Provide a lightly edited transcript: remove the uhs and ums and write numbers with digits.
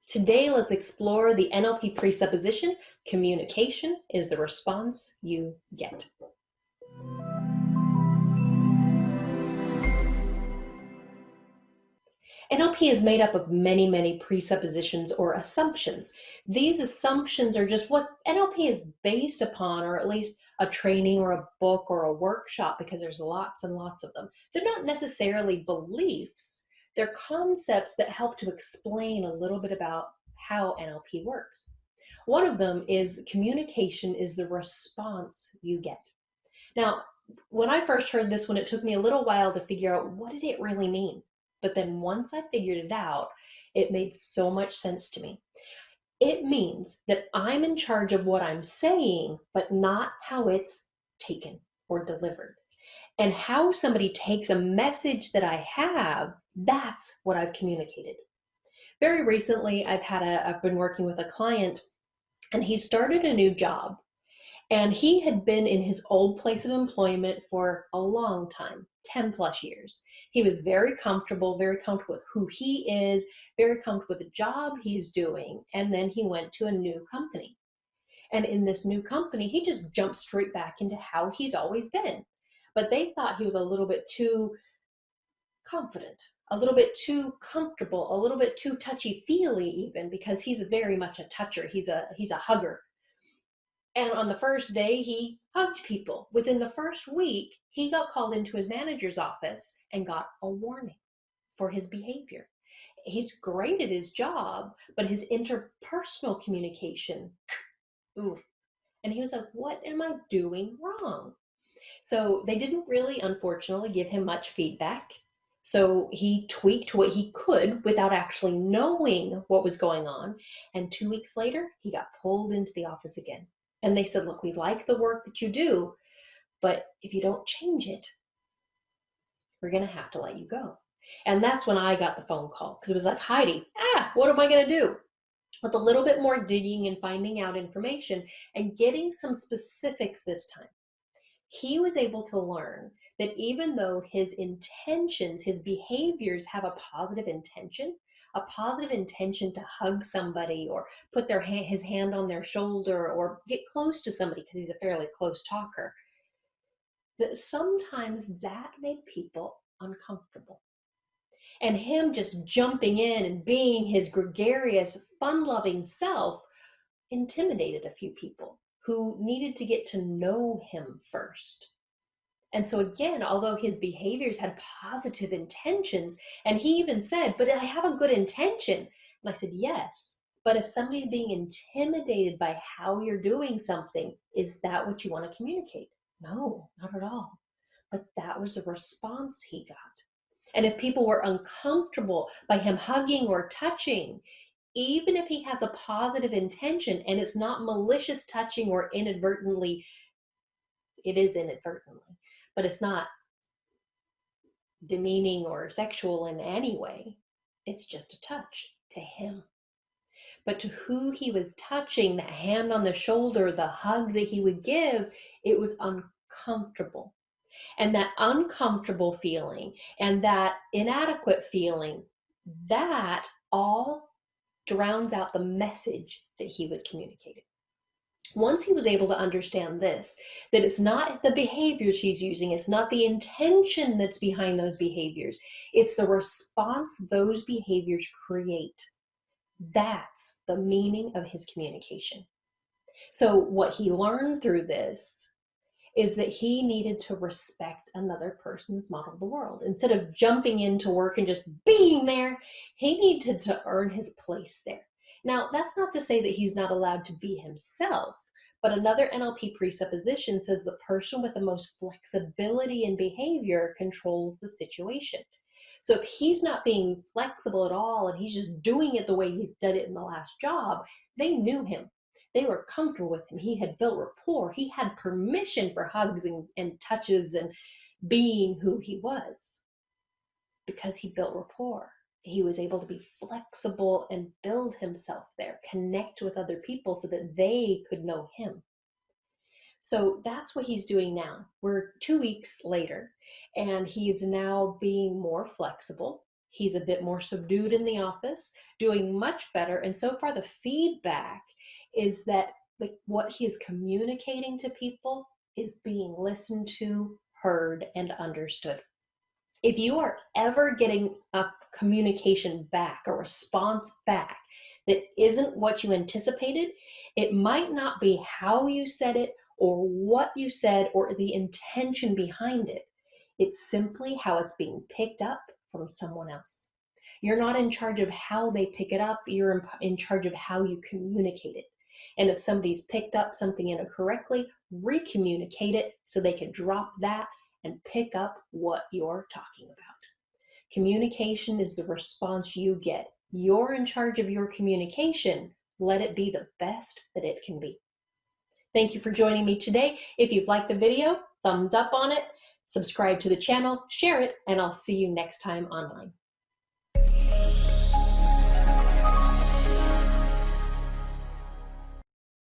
Today, let's explore the NLP presupposition: communication is the response you get. NLP is made up of many presuppositions or assumptions. These assumptions are just what NLP is based upon, or at least a training or a book or a workshop, because there's lots and lots of them. They're not necessarily beliefs. They're concepts that help to explain a little bit about how NLP works. One of them is communication is the response you get. Now, when I first heard this one, it took me a little while to figure out what did it really mean. But then once I figured it out, it made so much sense to me. It means that I'm in charge of what I'm saying, but not how it's taken or delivered. And how somebody takes a message that I have, that's what I've communicated. Very recently, I've been working with a client, and he started a new job. And he had been in his old place of employment for a long time, 10 plus years. He was very comfortable with who he is, very comfortable with the job he's doing. And then he went to a new company. And in this new company, he just jumped straight back into how he's always been. But they thought he was a little bit too confident, a little bit too comfortable, a little bit too touchy-feely even, because he's very much a toucher. He's a hugger. And on the first day, he hugged people. Within the first week, he got called into his manager's office and got a warning for his behavior. He's great at his job, but his interpersonal communication, ooh. And he was like, what am I doing wrong? So they didn't really, unfortunately, give him much feedback. So he tweaked what he could without actually knowing what was going on. And 2 weeks later, he got pulled into the office again. And they said, look, we like the work that you do, but if you don't change it, we're going to have to let you go. And that's when I got the phone call, because it was like, Heidi, what am I going to do? With a little bit more digging and finding out information and getting some specifics this time, he was able to learn that even though his intentions, his behaviors have a positive intention to hug somebody or put his hand on their shoulder or get close to somebody because he's a fairly close talker, that sometimes that made people uncomfortable. And him just jumping in and being his gregarious, fun-loving self intimidated a few people who needed to get to know him first. And so again, although his behaviors had positive intentions, and he even said, but I have a good intention. And I said, yes, but if somebody's being intimidated by how you're doing something, is that what you want to communicate? No, not at all. But that was the response he got. And if people were uncomfortable by him hugging or touching, even if he has a positive intention and it's not malicious touching or inadvertently, it is inadvertently, but it's not demeaning or sexual in any way. It's just a touch to him. But to who he was touching, that hand on the shoulder, the hug that he would give, it was uncomfortable. And that uncomfortable feeling and that inadequate feeling, that all drowns out the message that he was communicating. Once he was able to understand this, that it's not the behaviors he's using, it's not the intention that's behind those behaviors, it's the response those behaviors create. That's the meaning of his communication. So what he learned through this is that he needed to respect another person's model of the world. Instead of jumping into work and just being there, he needed to earn his place there. Now, that's not to say that he's not allowed to be himself, but another NLP presupposition says the person with the most flexibility in behavior controls the situation. So if he's not being flexible at all and he's just doing it the way he's done it in the last job, they knew him. They were comfortable with him. He had built rapport. He had permission for hugs and touches and being who he was because he built rapport. He was able to be flexible and build himself there, connect with other people so that they could know him. So that's what he's doing now. We're 2 weeks later, and he's now being more flexible. He's a bit more subdued in the office, doing much better. And so far, the feedback is that what he is communicating to people is being listened to, heard, and understood. If you are ever getting a communication back, a response back that isn't what you anticipated, it might not be how you said it or what you said or the intention behind it. It's simply how it's being picked up from someone else. You're not in charge of how they pick it up, you're in charge of how you communicate it. And if somebody's picked up something incorrectly, recommunicate it so they can drop that and pick up what you're talking about. Communication is the response you get. You're in charge of your communication. Let it be the best that it can be. Thank you for joining me today. If you've liked the video, thumbs up on it, subscribe to the channel, share it, and I'll see you next time online.